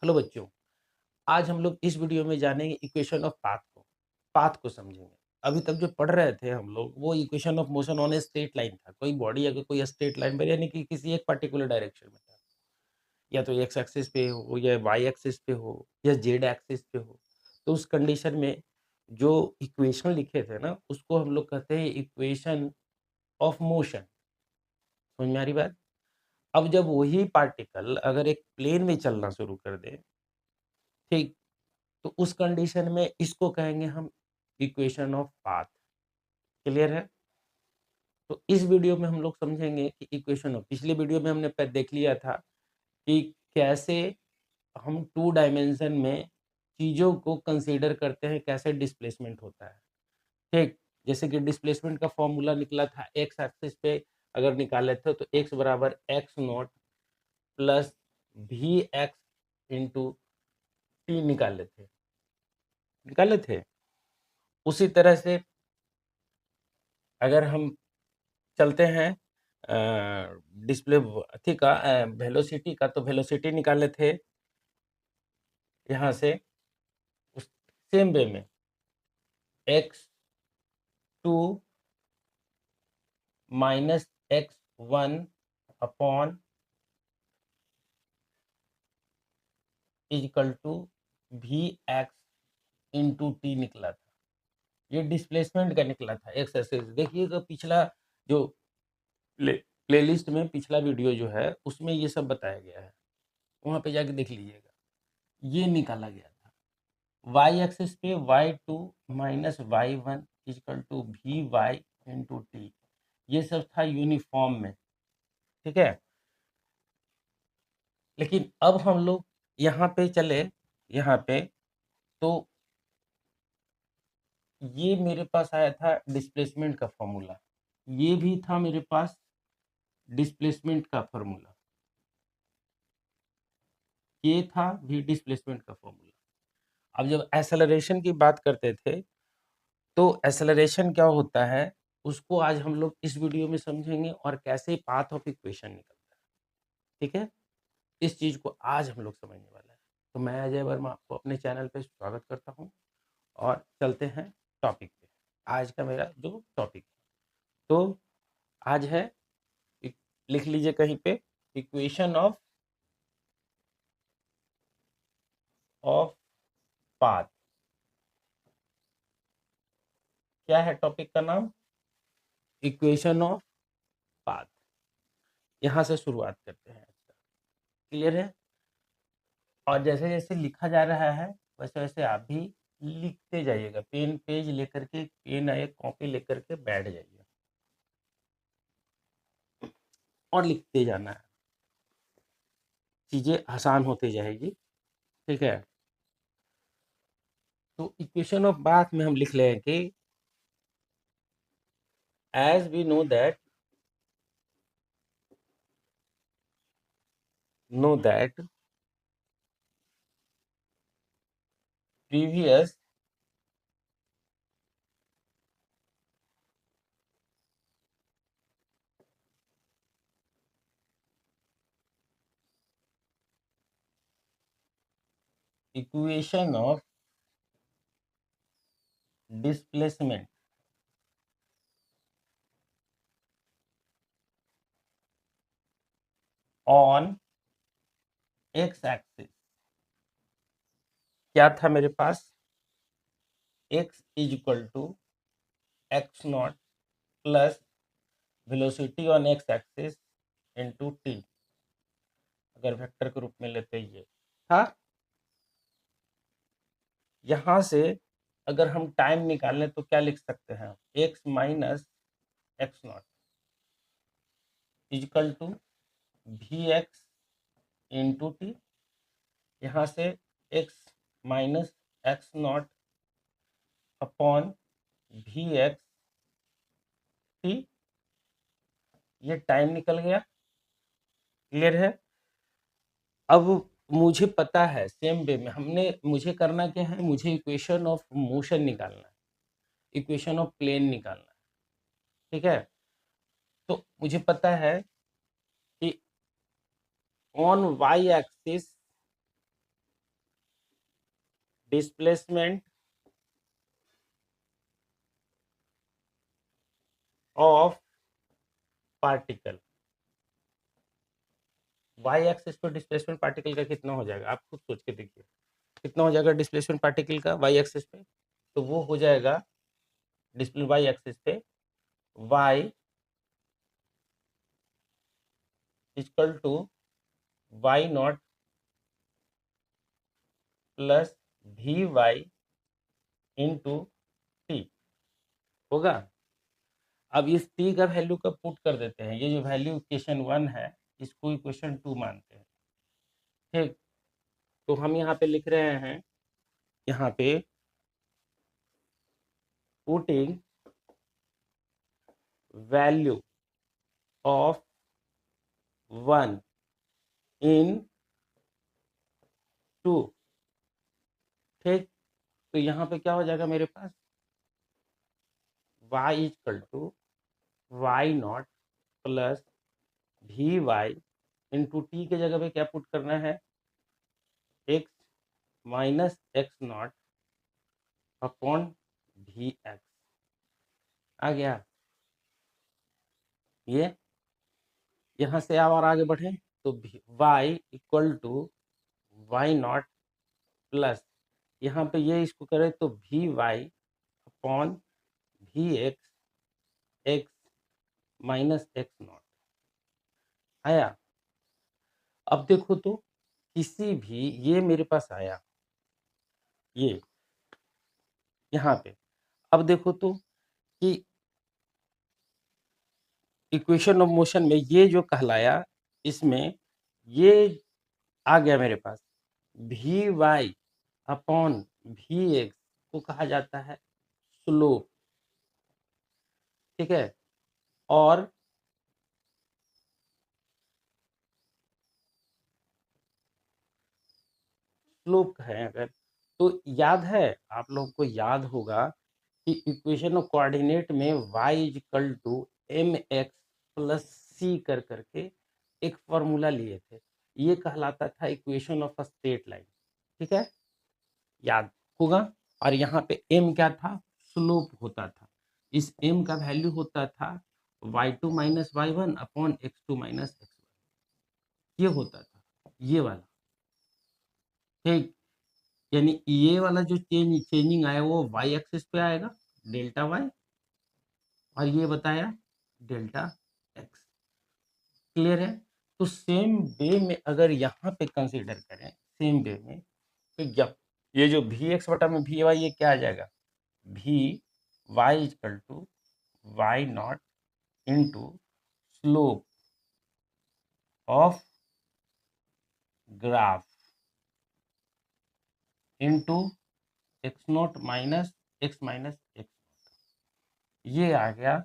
Hello बच्चों, आज हम लोग इस वीडियो में जानेंगे इक्वेशन ऑफ पाथ को समझेंगे। अभी तक जो पढ़ रहे थे हम लोग वो equation of motion on a straight line था। कोई बॉडी अगर कोई स्ट्रेट लाइन पर यानी कि किसी एक पर्टिकुलर डायरेक्शन में था, या तो एक्स एक्सिस पे हो या वाई एक्सिस पे हो या जेड एक्सिस पे हो, तो उस कंडीशन में जो इक्वेशन लिखे थे ना उसको हम लोग कहते हैं इक्वेशन ऑफ मोशन। समझ में आ रही बात? अब जब वही पार्टिकल अगर एक प्लेन में चलना शुरू कर दे, ठीक, तो उस कंडीशन में इसको कहेंगे हम इक्वेशन ऑफ पाथ। क्लियर है? तो इस वीडियो में हम लोग समझेंगे कि इक्वेशन ऑफ पिछले वीडियो में हमने देख लिया था कि कैसे हम 2 डायमेंशन में चीज़ों को कंसीडर करते हैं, कैसे डिस्प्लेसमेंट होता है। ठीक? जैसे कि डिस्प्लेसमेंट का फॉर्मूला निकला था एक्स एक्सिस पे अगर निकाले थे तो x बराबर x naught plus v x into t निकाले थे। उसी तरह से अगर हम चलते हैं डिस्प्ले अथी का वेलोसिटी का, तो वेलोसिटी निकाले थे यहाँ से उस सेम वे में x two minus x one upon equal to v x into t निकला था। ये डिस्प्लेसमेंट का निकला था एक्स एक्सिस। देखिएगा पिछला जो प्लेलिस्ट में पिछला वीडियो जो है उसमें ये सब बताया गया है, वहाँ पे जाके देख लीजिएगा। ये निकाला गया था वाई एक्सिस पे y two minus y one equal to v Y into T. ये सब था यूनिफॉर्म में, ठीक है। लेकिन अब हम लोग यहाँ पे चले, यहाँ पे तो ये मेरे पास आया था डिस्प्लेसमेंट का फॉर्मूला, ये भी था मेरे पास डिस्प्लेसमेंट का फॉर्मूला, ये था भी डिस्प्लेसमेंट का फॉर्मूला। अब जब एक्सेलरेशन की बात करते थे तो एक्सेलरेशन क्या होता है उसको आज हम लोग इस वीडियो में समझेंगे और कैसे पाथ ऑफ इक्वेशन निकलता है, ठीक है। इस चीज़ को आज हम लोग समझने वाला है। तो मैं अजय वर्मा आपको अपने चैनल पे स्वागत करता हूँ और चलते हैं टॉपिक पे। आज का मेरा जो टॉपिक है तो आज है लिख लीजिए कहीं पे इक्वेशन ऑफ ऑफ पाथ। क्या है टॉपिक का नाम? Equation of path. यहाँ से शुरुआत करते हैं। क्लियर है? और जैसे जैसे लिखा जा रहा है वैसे वैसे आप भी लिखते जाइएगा। पेन पेज लेकर के, पेन या कॉपी लेकर के बैठ जाइए और लिखते जाना है, चीज़ें आसान होती जाएगी, ठीक है। तो इक्वेशन ऑफ पाथ में हम लिख लें कि as we know that previous equation of displacement on X axis क्या था मेरे पास? X is equal to X not plus velocity on X axis into T. अगर वेक्टर के रूप में लेते ये था, यहाँ से अगर हम टाइम निकालें तो क्या लिख सकते हैं? X minus x naught equal to v x into T. यहाँ से x minus x not upon we x T. ये टाइम निकल गया। क्लियर है? अब मुझे पता है सेम वे में हमने मुझे करना क्या है, मुझे इक्वेशन ऑफ मोशन निकालना है, इक्वेशन ऑफ प्लेन निकालना है, ठीक है। तो मुझे पता है कि on y axis displacement of particle, y axis पे डिस्प्लेसमेंट पार्टिकल का कितना हो जाएगा, आप खुद सोच के देखिए कितना हो जाएगा डिस्प्लेसमेंट पार्टिकल का वाई एक्सिस पे। तो वो हो जाएगा डिस्प्ले वाई एक्सिस पे y equal to why not plus we Y into t होगा। अब इस टी का वैल्यू का पुट कर देते हैं, ये जो वैल्यू इक्वेशन 1 है इसको इक्वेशन 2 मानते हैं, ठीक। तो हम यहाँ पे लिख रहे हैं, यहाँ पे पुटिंग वैल्यू ऑफ 1 इन 2, ठीक। तो यहाँ पे क्या हो जाएगा मेरे पास, y equal to why not plus we Y into T के जगह पे क्या पुट करना है, x minus x not upon we X, आ गया ये। यहाँ से आप और आगे बढ़े तो y equal to why not plus, यहाँ पे ये इसको करें तो v Y upon we x x minus x naught आया। अब देखो तो किसी भी, ये मेरे पास आया ये यहाँ पे, अब देखो तो कि इक्वेशन ऑफ मोशन में ये जो कहलाया, इसमें ये आ गया मेरे पास V Y upon we X को कहा जाता है स्लोप, ठीक है। और स्लोप है अगर, तो याद है आप लोग को, याद होगा कि इक्वेशन ऑफ कोऑर्डिनेट में y is equal to M X plus C कर करके एक फॉर्मूला लिए थे, ये कहलाता था equation of a straight line, ठीक है, याद होगा। और यहाँ पे m क्या था, स्लोप होता था, इस m का वैल्यू होता था y2 minus y one upon x2 minus x one, ये होता था ये वाला, ठीक। यानी ये वाला जो चेंजिंग आया वो वाई एक्सिस पे आएगा डेल्टा वाई, और ये बताया डेल्टा एक्स, क्लियर है। तो सेम वे में अगर यहाँ पे कंसीडर करें, सेम वे में, तो जब ये जो वी एक्स बटा में वी वाई, ये क्या आ जाएगा, V Y equal to Y naught into slope of graph into X naught minus X, ये आ गया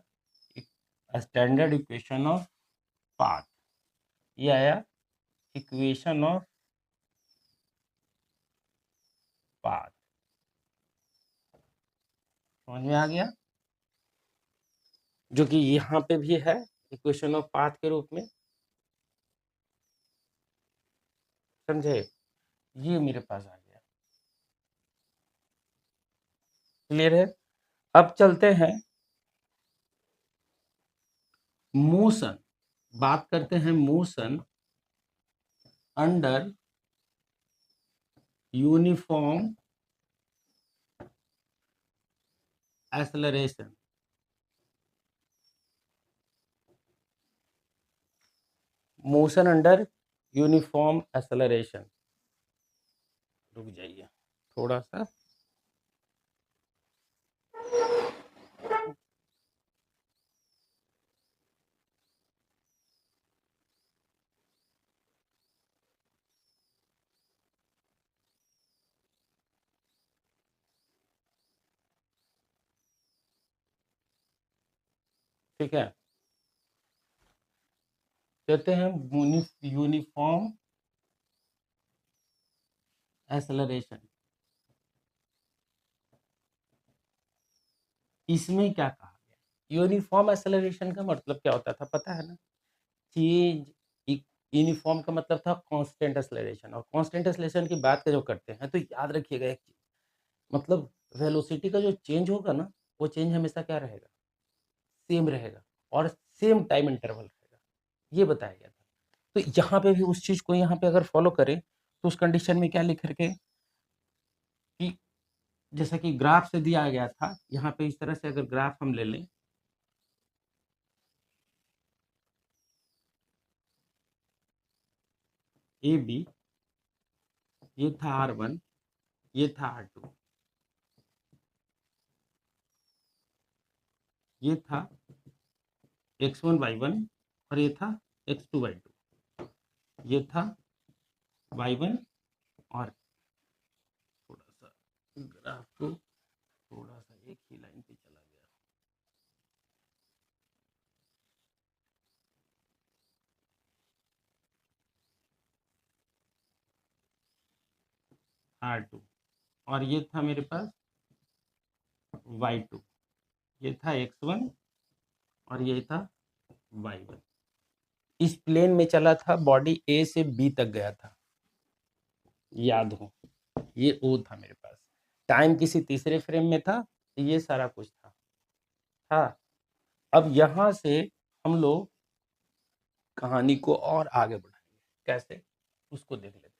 स्टैंडर्ड इक्वेशन ऑफ पाथ, ये आया इक्वेशन ऑफ पाथ, समझ में आ गया, जो कि यहाँ पे भी है इक्वेशन ऑफ पाथ के रूप में, समझे, ये मेरे पास आ गया, क्लियर है। अब चलते हैं मोशन, बात करते हैं motion under uniform acceleration, motion under uniform acceleration, रुक जाइए थोड़ा सा, ठीक है। कहते हैं यूनिफॉर्म एक्सेलरेशन, इसमें क्या कहा गया, यूनिफॉर्म एक्सेलरेशन का मतलब क्या होता था पता है ना, चेंज, यूनिफॉर्म का मतलब था कांस्टेंट एक्सेलरेशन, और कांस्टेंट एक्सेलरेशन की बात जो करते हैं तो याद रखिएगा एक चीज, मतलब वेलोसिटी का जो चेंज होगा ना, वो चेंज हमेशा क्या रहेगा? सेम रहेगा और सेम टाइम इंटरवल रहेगा, ये बताया गया था। तो यहाँ पे भी उस चीज़ को यहाँ पे अगर फ़ॉलो करें, तो उस कंडीशन में क्या लिख कर के कि जैसा कि ग्राफ से दिया गया था, यहाँ पे इस तरह से अगर ग्राफ हम ले लें, ए बी, ये था R1, ये था R2, ये था X1 Y1 और ये था X2 Y2, ये था Y1 और थोड़ा सा ग्राफ को थोड़ा सा एक ही लाइन पे चला गया, R2 और ये था मेरे पास Y2, ये था X1 और ये था Y1। इस प्लेन में चला था, बॉडी ए से बी तक गया था, याद हो, ये ओ था मेरे पास। टाइम किसी तीसरे फ्रेम में था, ये सारा कुछ था। हाँ, अब यहाँ से हम लोग कहानी को और आगे बढ़ाएंगे, कैसे उसको देख लेते हैं।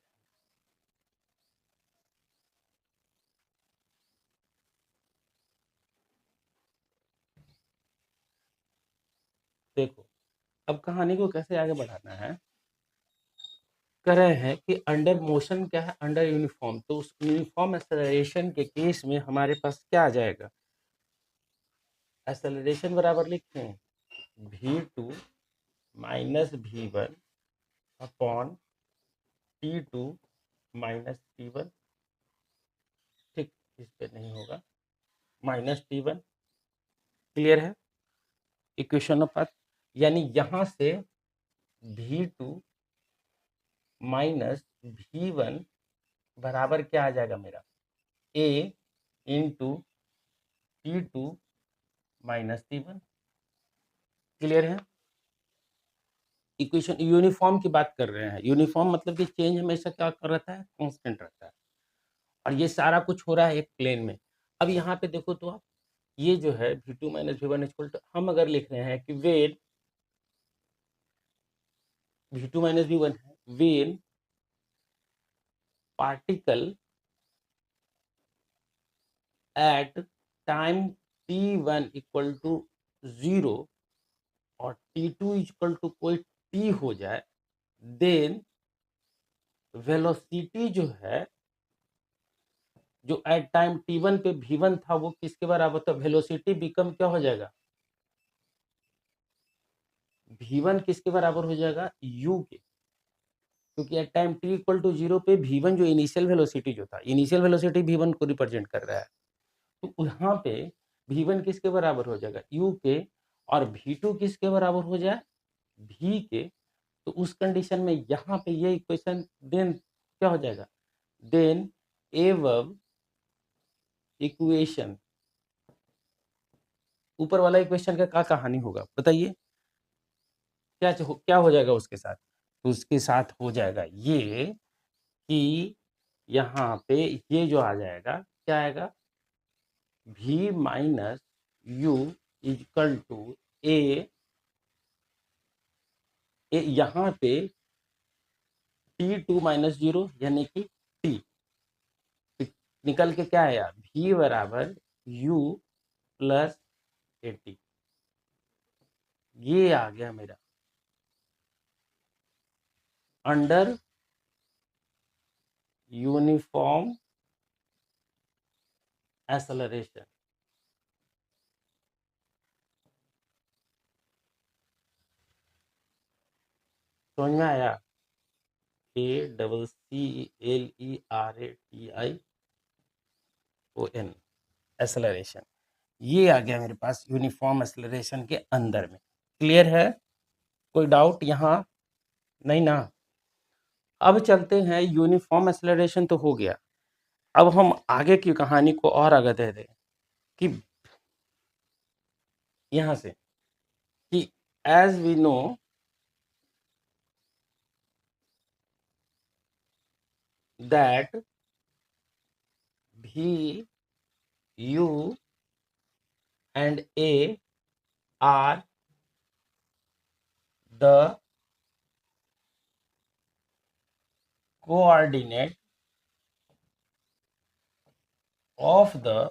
देखो, अब कहानी को कैसे आगे बढ़ाना है, कह रहे हैं कि अंडर मोशन क्या है, अंडर यूनिफॉर्म, तो उस यूनिफॉर्म एक्सेलरेशन के केस में हमारे पास क्या आ जाएगा, एक्सेलरेशन बराबर लिखते हैं v2 minus v1 upon t2 minus t1, ठीक, इस पे नहीं होगा, माइनस t1, क्लियर है, इक्वेशन ऑफ पाथ। यानी यहाँ से v2 माइनस v1 बराबर क्या आ जाएगा मेरा, a into t2 minus t1, clear है। इक्वेशन यूनिफॉर्म की बात कर रहे हैं, यूनिफॉर्म मतलब कि चेंज हमेशा क्या कर रहता है, कांस्टेंट रहता है, और ये सारा कुछ हो रहा है एक प्लेन में। अब यहाँ पे देखो तो आप, ये जो है v2 minus v1 equal to, हम अगर लिख रहे हैं कि वेन v2 माइनस v1 है, when particle at time t1 equal to 0 और t2 इक्वल टू कोई t हो जाए, देन वेलोसिटी जो है, जो एट टाइम t1 पे v1 था, वो किसके बराबर था, वेलोसिटी बिकम क्या हो जाएगा, v1 किसके बराबर हो जाएगा, u के, क्योंकि at time t equal to 0 पे v1 जो इनिशियल वेलोसिटी जो था, इनिशियल वेलोसिटी v1 को रिप्रेजेंट कर रहा है, तो वहाँ पे v1 किसके बराबर हो जाएगा, u के, और v2 किसके बराबर हो जाए, v के। तो उस कंडीशन में यहाँ पे ये इक्वेशन देन क्या हो जाएगा, देन एवब इक्वेशन, ऊपर वाला इक्वेशन का क्या कहानी होगा बताइए, क्या हो जाएगा उसके साथ, तो उसके साथ हो जाएगा ये कि यहाँ पे ये जो आ जाएगा, क्या आएगा, v minus U equal to A, यहाँ पे t2 माइनस 0 यानी कि t, निकल के क्या आया, v बराबर u प्लस 80, ये आ गया मेरा अंडर यूनिफॉर्म एक्सेलरेशन। समझ में आया, ACCLERATION, एक्सेलरेशन, ये आ गया मेरे पास यूनिफॉर्म एक्सेलरेशन के अंदर में, क्लियर है, कोई डाउट यहाँ नहीं ना। अब चलते हैं, यूनिफॉर्म एक्सेलरेशन तो हो गया, अब हम आगे की कहानी को और आगे दे दें कि यहाँ से कि as we know that v U and A are the coordinate of the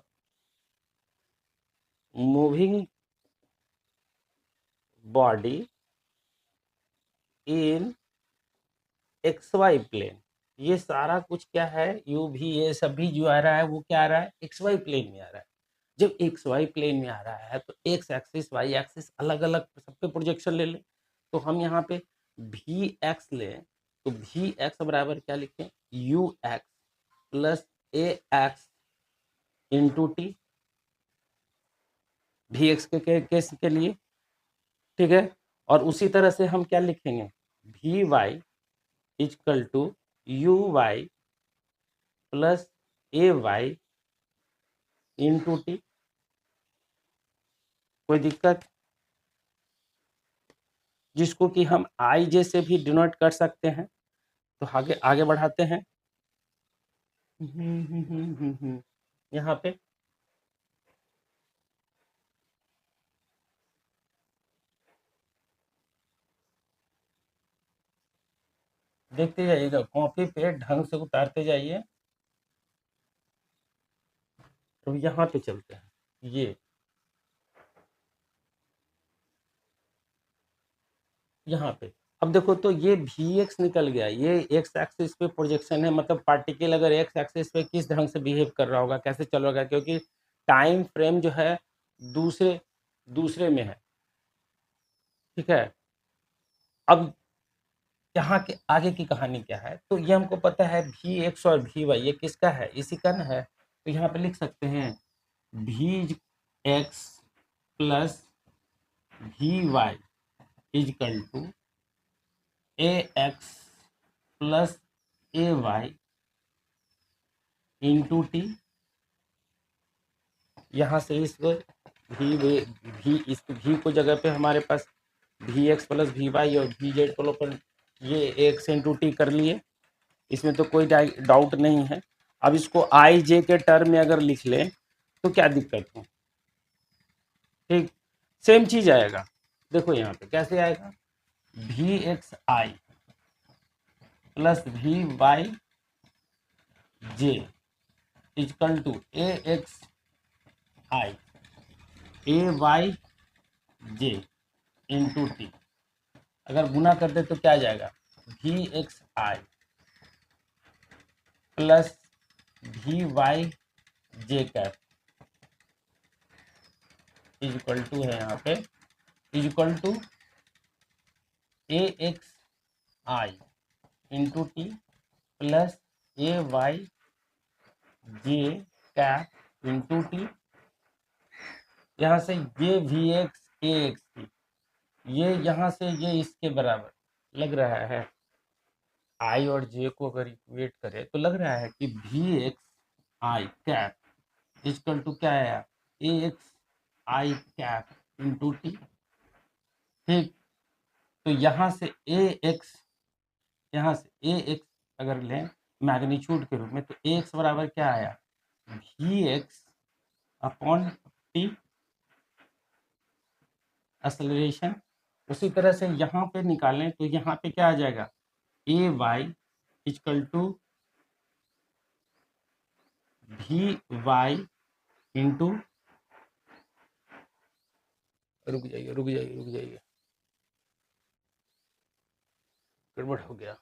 moving body in XY plane. ये सारा कुछ क्या है, यू भी ये सभी जो आ रहा है वो क्या आ रहा है, XY प्लेन में आ रहा है। जब XY प्लेन में आ रहा है तो एक्स एक्सिस वाई एक्सिस अलग अलग सब पे प्रोजेक्शन ले लें। तो हम यहाँ पे भी एक्स लें तो भी एक्स बराबर क्या लिखें, you x plus A x into T, भी एक्स के केस के लिए, ठीक है। और उसी तरह से हम क्या लिखेंगे, V Y equal to U Y plus A Y into T. कोई दिक्कत, जिसको कि हम आई जे से भी डिनोट कर सकते हैं। तो आगे आगे बढ़ाते हैं। यहाँ पे देखते जाइएगा, कॉपी पे ढंग से उतारते जाइए। तो यहाँ पे चलते हैं, ये यहाँ पे अब देखो तो ये भी एक्स निकल गया, ये एक्स एक्सिस पे प्रोजेक्शन है, मतलब पार्टिकल अगर एक्स एक्सिस पे किस ढंग से बिहेव कर रहा होगा, कैसे चल रहा होगा, क्योंकि टाइम फ्रेम जो है दूसरे दूसरे में है, ठीक है। अब यहाँ के आगे की कहानी क्या है, तो ये हमको पता है भी एक्स और भी वाई ये किसका है, इसी का ना है। तो यहाँ पे लिख सकते हैं V X plus V Y equal to A X plus A Y into T. यहाँ से इसको भी इस भी को जगह पे हमारे पास भी एक्स प्लस भी वाई और भी जेड को अपन ये एक्स इंटू टी कर लिए, इसमें तो कोई डाउट नहीं है। अब इसको आई जे के टर्म में अगर लिख लें तो क्या दिक्कत है, ठीक सेम चीज आएगा। देखो यहाँ पे कैसे आएगा, V X I plus V Y J equal to A X I A Y J into T. अगर गुना कर दे तो क्या आ जाएगा, V X I plus V Y J cap equal to है यहाँ पे equal to A X I into T plus A Y J cap into T. यहाँ से ये V X A X T, ये यहाँ से ये इसके बराबर लग रहा है। आई और जे को अगर इक्वेट करें तो लग रहा है कि V X I cap equal to क्या आया, A X I cap into T, ठीक। तो यहाँ से ए एक्स, यहाँ से ए एक्स अगर लें मैग्नीट्यूड के रूप में तो ए एक्स बराबर क्या आया, भी एक्स अपॉन टी एक्सेलरेशन। उसी तरह से यहाँ पे निकालें तो यहाँ पे क्या आ जाएगा, ए वाई इजकल टू भी वाई इंटू, रुक जाइए रुक जाइए रुक जाइए, गड़बड़ हो गया,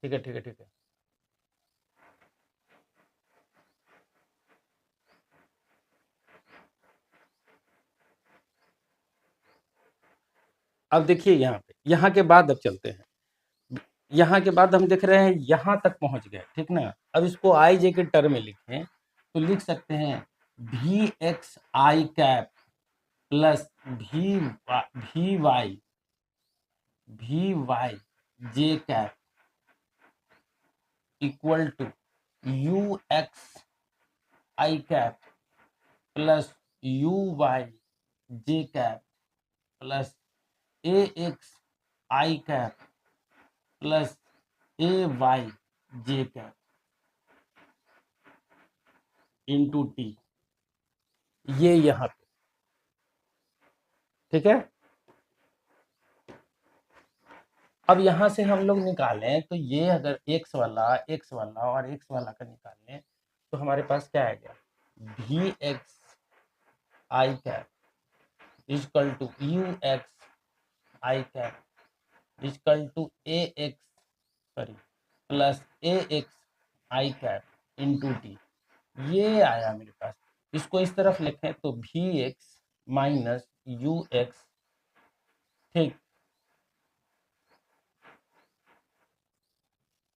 ठीक है ठीक है ठीक है। अब देखिए यहाँ पे, यहाँ के बाद अब चलते हैं, यहाँ के बाद हम देख रहे हैं यहाँ तक पहुँच गए, ठीक ना। अब इसको आई जे के टर्म में लिखें तो लिख सकते हैं V X I cap plus V Y J cap equal to U X I cap plus U Y J cap plus A X I cap plus A Y J cap into T. ये यहाँ पे, ठीक है। अब यहाँ से हम लोग निकालें तो ये अगर एक्स वाला और एक्स वाला का निकालें तो हमारे पास क्या आएगा, V X I cap equal to U X I cap equal to A X, sorry, plus A X I cap into T. ये आया मेरे पास। इसको इस तरफ लिखें तो V X minus U X, ठीक,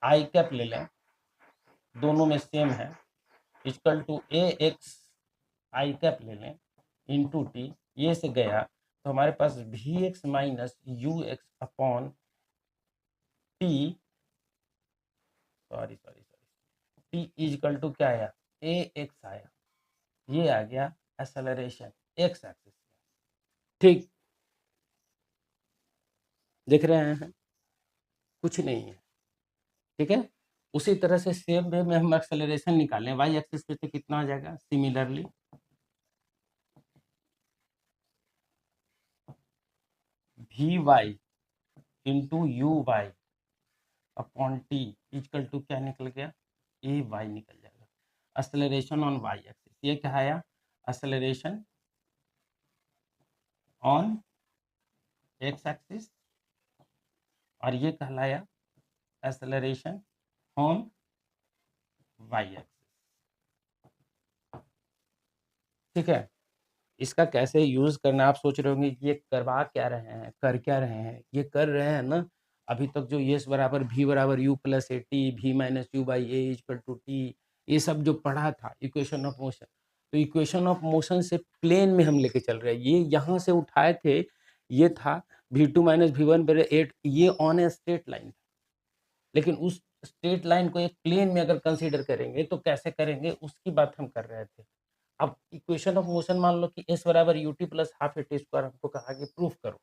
आई कैप ले लें, दोनों में सेम है, equal to A X I cap ले लें इंटू टी। ये से गया तो हमारे पास V X minus U x upon T, sorry sorry sorry, T equal to क्या आया, ए एक्स आया। ये आ गया एक्सेलरेशन एक्स एक्सिस, ठीक, देख रहे हैं, कुछ नहीं है, ठीक है। उसी तरह से सेम वे में हम एक्सेलरेशन निकालें वाई एक्सिस पे तो कितना आ जाएगा, similarly V Y into U Y upon T equal to क्या निकल गया, ए वाई निकल जाएगा। एक्सेलरेशन ऑन वाई एक्सिस, ये क्या आया, एक्सेलरेशन ऑन एक्स एक्सिस, और ये कहलाया एक्सेलरेशन ऑन वाई एक्सिस, ठीक है। इसका कैसे यूज करना आप सोच रहे होंगे, ये करवा क्या रहे हैं, कर क्या रहे हैं, ये कर रहे हैं ना, अभी तक जो एस बराबर भी बराबर U plus A T V minus U by A equal to T, ये सब जो पढ़ा था इक्वेशन ऑफ मोशन, तो इक्वेशन ऑफ मोशन से प्लेन में हम लेके चल रहे हैं। ये यहाँ से उठाए थे, ये था V two minus V one बराबर एट, ये ऑन ए स्ट्रेट लाइन, लेकिन उस स्ट्रेट लाइन को एक प्लेन में अगर कंसीडर करेंगे तो कैसे करेंगे उसकी बात हम कर रहे थे। अब इक्वेशन ऑफ मोशन मान लो कि एस बराबर U T plus half A T square, हमको कहा कि प्रूफ करो,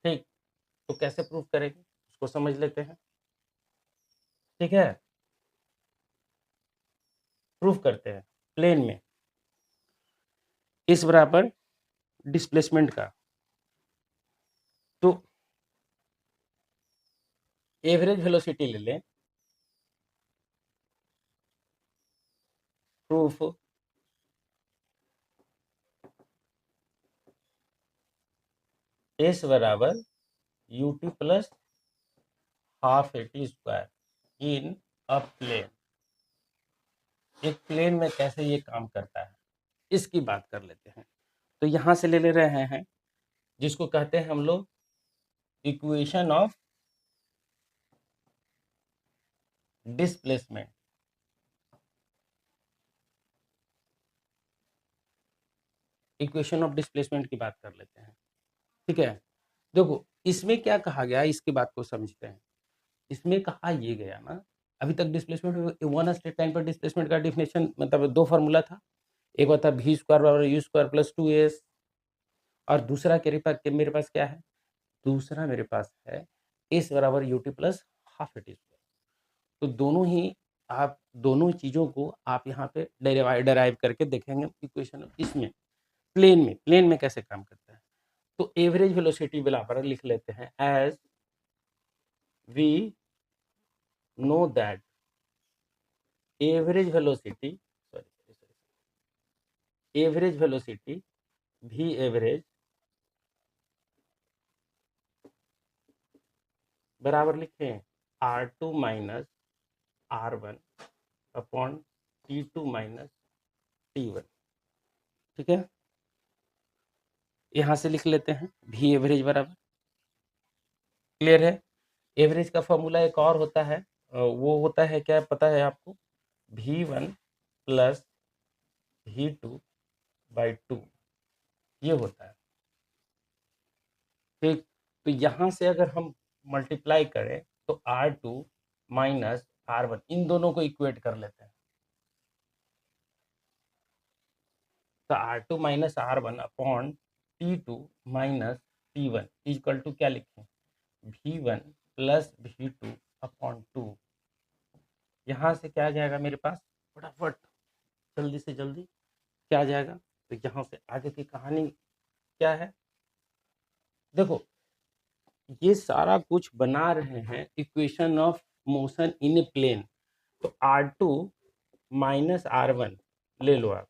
ठीक, तो कैसे प्रूफ करेंगे उसको समझ लेते हैं, ठीक है। प्रूफ करते हैं प्लेन में, इस बराबर डिस्प्लेसमेंट का, तो एवरेज वेलोसिटी ले लें, प्रूफ एस बराबर U T plus half A T square in a plane, एक प्लेन में कैसे ये काम करता है इसकी बात कर लेते हैं। तो यहाँ से ले रहे हैं जिसको कहते हैं हम लोग equation of displacement, equation of displacement की बात कर लेते हैं, ठीक है। देखो इसमें क्या कहा गया, इसकी बात को समझते हैं। इसमें कहा ये गया ना, अभी तक डिस्प्लेसमेंट वन स्ट्रेट लाइन पर डिस्प्लेसमेंट का डिफिनेशन मतलब दो फार्मूला था, एक होता वी स्क्वायर बराबर you square plus two S, और दूसरा मेरे पास क्या है, दूसरा मेरे पास है एस बराबर U T plus half A T square. तो दोनों ही, आप दोनों चीज़ों को आप यहाँ पे डेराइव करके देखेंगे इक्वेशन, इसमें प्लेन में कैसे काम करता है। तो एवरेज वेलोसिटी बराबर लिख लेते हैं as we know that average velocity, average velocity V average बराबर लिखे R two minus R one upon T two minus T one, ठीक है। यहाँ से लिख लेते हैं वी एवरेज बराबर, क्लियर है। एवरेज का फॉर्मूला एक और होता है, वो होता है क्या पता है आपको, V one plus V two by two, ये होता है, ठीक। तो यहाँ से अगर हम मल्टीप्लाई करें तो R two minus R one, इन दोनों को इक्वेट कर लेते हैं, तो R two minus R one upon T two minus T one equal to क्या लिखें, V one plus V two upon two. यहाँ से क्या आ जाएगा मेरे पास, फटाफट जल्दी से जल्दी क्या आ जाएगा, तो यहाँ से आगे की कहानी क्या है? देखो, ये सारा कुछ बना रहे हैं equation of motion in a plane. तो R2 माइनस R1 ले लो आप,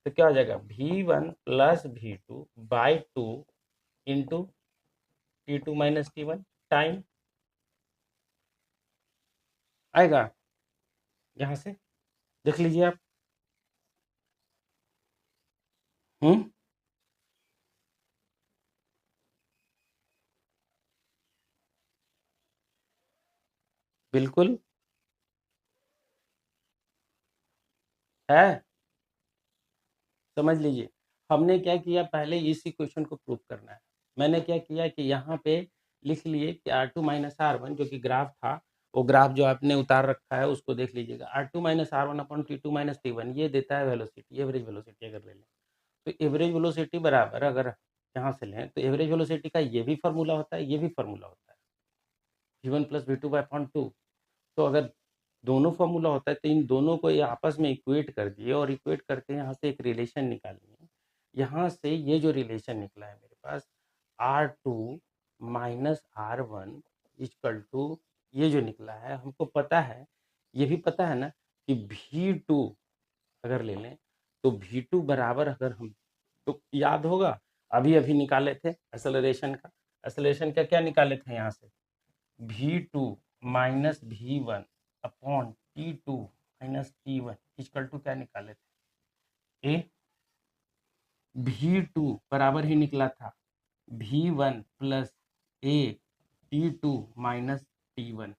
तो क्या हो जाएगा V1 plus V2 by 2 into T2 minus T1 time आएगा। यहाँ से देख लीजिए आप। हम्म, बिल्कुल है। समझ लीजिए, हमने क्या किया, पहले इसी क्वेश्चन को प्रूव करना है। मैंने क्या किया कि यहाँ पे लिख लिए कि R2 माइनस R1 जो कि ग्राफ था, वो ग्राफ जो आपने उतार रखा है उसको देख लीजिएगा। R2 minus R1 upon T2 minus T1 ये देता है वेलोसिटी, एवरेज वेलोसिटी अगर ले लें। तो एवरेज वेलोसिटी बराबर अगर यहाँ से लें तो एवरेज वेलोसिटी का ये भी फार्मूला होता है, ये भी फार्मूला होता है, V1 plus V2 by upon 2। तो अगर दोनों फार्मूला होता है तो इन दोनों को ये आपस में इक्वेट कर दिए और इक्वेट करके यहाँ से एक रिलेशन निकालिए। यहाँ से ये जो रिलेशन निकला है मेरे पास R2 minus R1 equal to ये जो निकला है, हमको पता है, ये भी पता है ना कि V2 अगर ले लें तो V2 बराबर अगर हम तो याद होगा अभी अभी निकाले थे एक्सेलरेशन का। एक्सेलरेशन का क्या निकाले थे यहाँ से V2 minus V1 upon T2 minus T1 equal to क्या निकाले थे ए। V2 बराबर ही निकला था V1 प्लस ए T2 माइनस T1,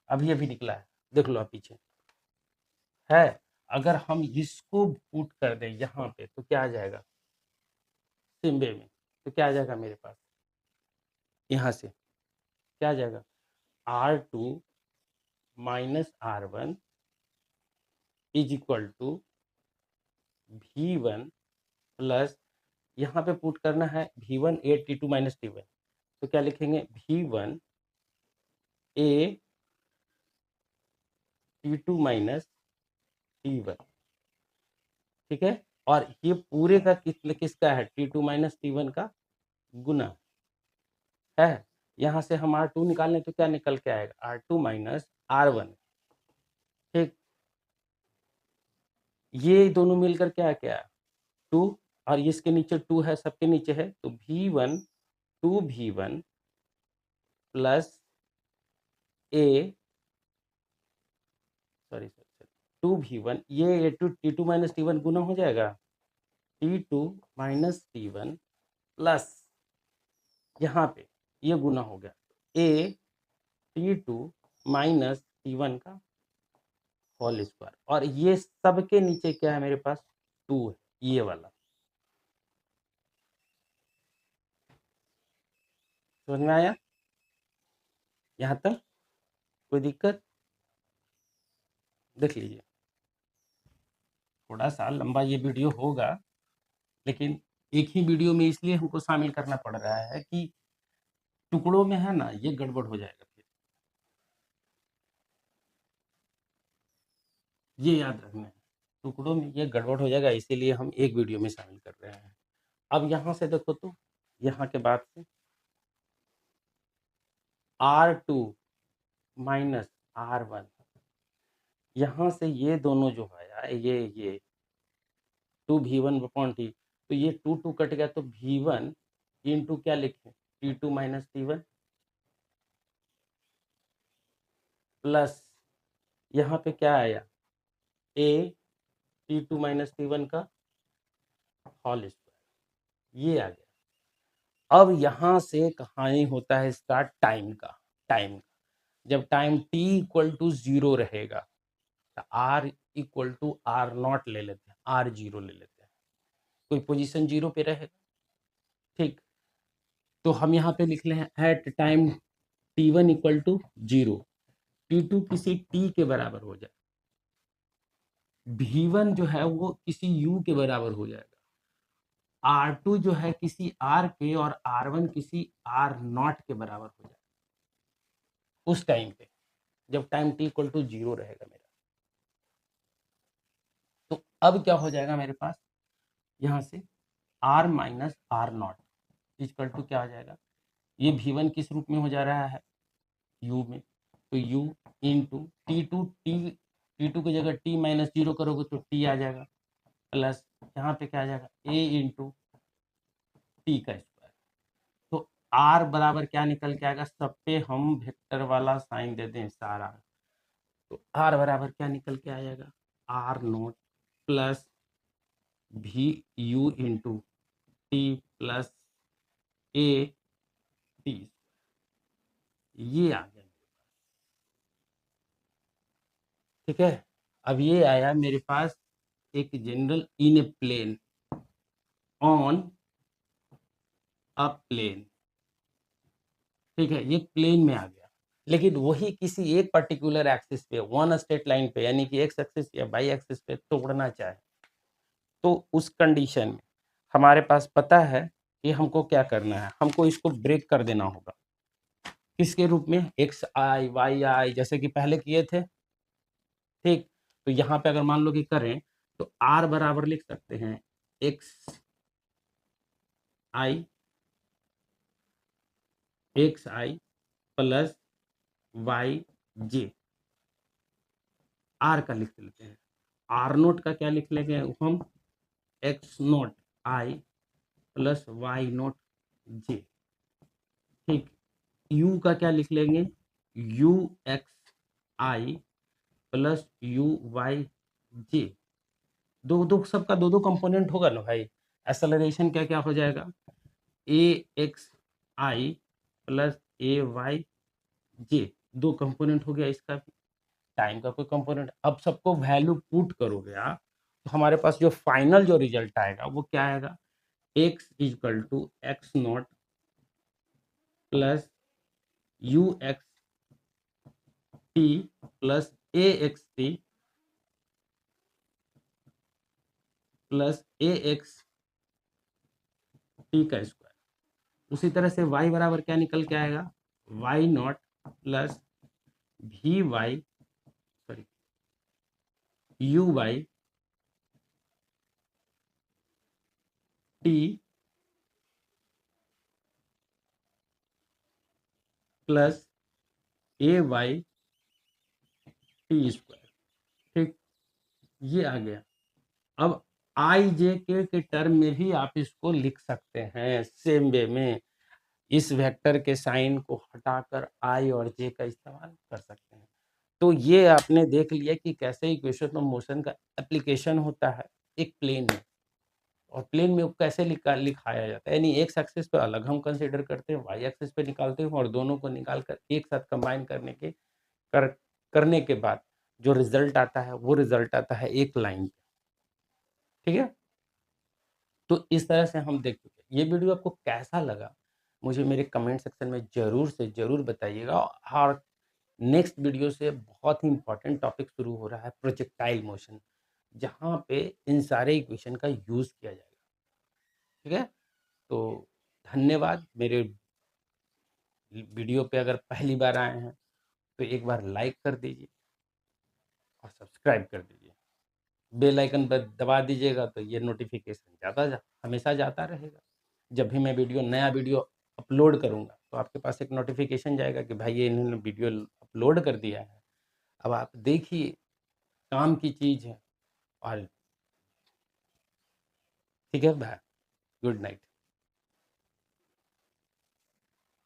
अभी अभी निकला है, देख लो आप पीछे है। अगर हम इसको पुट कर दें यहाँ पे तो क्या आ जाएगा सिम्बे में, तो क्या आ जाएगा मेरे पास यहाँ से क्या आ जाएगा R2 minus R1 is equal to V1 plus यहाँ पे पुट करना है V1 ए T2 माइनस T1, तो क्या लिखेंगे V1 ए T2 माइनस T1, ठीक है। और ये पूरे का किसका है T2 माइनस T1 का गुना है। यहाँ से हम R2 निकालें तो क्या निकल के आएगा R2 माइनस R1, ठीक। ये दोनों मिलकर क्या है क्या 2 और इसके नीचे 2 है, सबके नीचे है, तो V1 2V1 प्लस ए सॉरी सॉरी 2V1 ये T2 माइनस T1 गुना हो जाएगा T2 माइनस T1 प्लस यहाँ पे ये गुना हो गया ए T2 माइनस T1 का होल स्क्वायर, और ये सबके नीचे क्या है मेरे पास 2 है, ये वाला। समझ में आया यहाँ तक, कोई दिक्कत? देख लीजिए, थोड़ा सा लंबा ये वीडियो होगा, लेकिन एक ही वीडियो में इसलिए हमको शामिल करना पड़ रहा है कि टुकड़ों में है ना ये गड़बड़ हो जाएगा फिर, ये याद रखना है, टुकड़ों में ये गड़बड़ हो जाएगा, इसीलिए हम एक वीडियो में शामिल कर रहे हैं। अब यहाँ से देखो तो यहाँ के बाद से R2 माइनस R1, यहाँ से ये दोनों जो है ये 2V1 अपॉन टी, तो ये 2 कट गया तो V1 इंटू क्या लिखे T2 माइनस T1 प्लस यहाँ पे क्या आया ए T2 माइनस T1 का होल स्क्वायर, ये आ गया। अब यहाँ से कहानी होता है स्टार्ट टाइम का। जब टाइम t इक्वल टू 0 रहेगा तो r इक्वल टू R0 ले लेते हैं, R0 ले लेते हैं, कोई पोजीशन 0 पे रहेगा, ठीक। तो हम यहाँ पे लिख ले हैं eight time t1 equal to 0, t2 किसी t के बराबर हो जाए, v1 जो है वो किसी u के बराबर हो जाएगा, R2 जो है किसी r के, और R1 किसी R0 के बराबर हो जाएगा उस टाइम पे, जब टाइम t इक्वल टू 0 रहेगा मेरा। तो अब क्या हो जाएगा मेरे पास यहाँ से r minus R naught equal to क्या आ जाएगा, ये V1 किस रूप में हो जा रहा है, u में, तो u इंटू T2 की जगह t माइनस 0 करोगे तो t आ जाएगा, प्लस यहाँ पे क्या आ जाएगा a इंटू टी का स्क्वायर। तो r बराबर क्या निकल के आएगा, सब पे हम वेक्टर वाला साइन दे दें सारा, तो r बराबर क्या निकल के आ जाएगा, आर नोट प्लस भी you into T plus A T, ये आ गया। ठीक है, अब ये आया मेरे पास एक general in a plane on a plane. ठीक है, ये प्लेन में आ गया, लेकिन वही किसी एक पर्टिकुलर एक्सिस पे, वन स्ट्रेट लाइन पे, यानी कि एक्स एक्सिस या वाई एक्सिस पे तोड़ना चाहे, तो उस कंडीशन में हमारे पास पता है कि हमको क्या करना है, हमको इसको ब्रेक कर देना होगा किसके रूप में, एक्स आई वाई आई, जैसे कि पहले किए थे। ठीक, तो यहाँ पे अगर मान लो कि करें तो r बराबर लिख सकते हैं X I plus Y J, R का लिख लेते हैं, आर नोट का क्या लिख लेंगे हम, X nought I plus Y nought J. ठीक, u का क्या लिख लेंगे, U X I plus U Y J, दो दो सबका दो दो कंपोनेंट होगा ना भाई, एक्सेलरेशन क्या क्या हो जाएगा, ए X I plus A Y J, दो कंपोनेंट हो गया इसका भी, टाइम का कोई कंपोनेंट। अब सबको वैल्यू पुट करोगे आप, तो हमारे पास जो फाइनल जो रिजल्ट आएगा वो क्या आएगा, x equal to X not plus U X T plus A X T plus A X T का स्क्वायर। उसी तरह से y बराबर क्या निकल के आएगा, Y not plus we Y sorry U Y T plus A Y T square. ठीक, ये आ गया। अब आई जे के टर्म में भी आप इसको लिख सकते हैं सेम वे में, इस वेक्टर के साइन को हटाकर आई और जे का इस्तेमाल कर सकते हैं। तो ये आपने देख लिया कि कैसे इक्वेशन ऑफ मोशन का एप्लीकेशन होता है एक प्लेन में, और प्लेन में कैसे लिखाया जाता है, यानी एक्स एक्सिस पे अलग हम कंसीडर करते हैं, वाई एक्सिस पे निकालते हैं, और दोनों को निकाल कर एक साथ कंबाइन करने के बाद जो रिजल्ट आता है वो रिजल्ट आता है एक लाइन। ठीक है, तो इस तरह से हम देख चुके हैं। ये वीडियो आपको कैसा लगा मुझे मेरे कमेंट सेक्शन में ज़रूर से ज़रूर बताइएगा, और नेक्स्ट वीडियो से बहुत ही इंपॉर्टेंट टॉपिक शुरू हो रहा है, प्रोजेक्टाइल मोशन, जहाँ पे इन सारे इक्वेशन का यूज़ किया जाएगा। ठीक है, तो धन्यवाद। मेरे वीडियो पे अगर पहली बार आए हैं तो एक बार लाइक कर दीजिए और सब्सक्राइब कर दीजिए, बेल आइकन पर दबा दीजिएगा तो ये नोटिफिकेशन हमेशा जाता रहेगा। जब भी मैं नया वीडियो अपलोड करूँगा तो आपके पास एक नोटिफिकेशन जाएगा कि भाई ये इन्होंने वीडियो अपलोड कर दिया है। अब आप देखिए, काम की चीज़ है। और ठीक है भाई, गुड नाइट।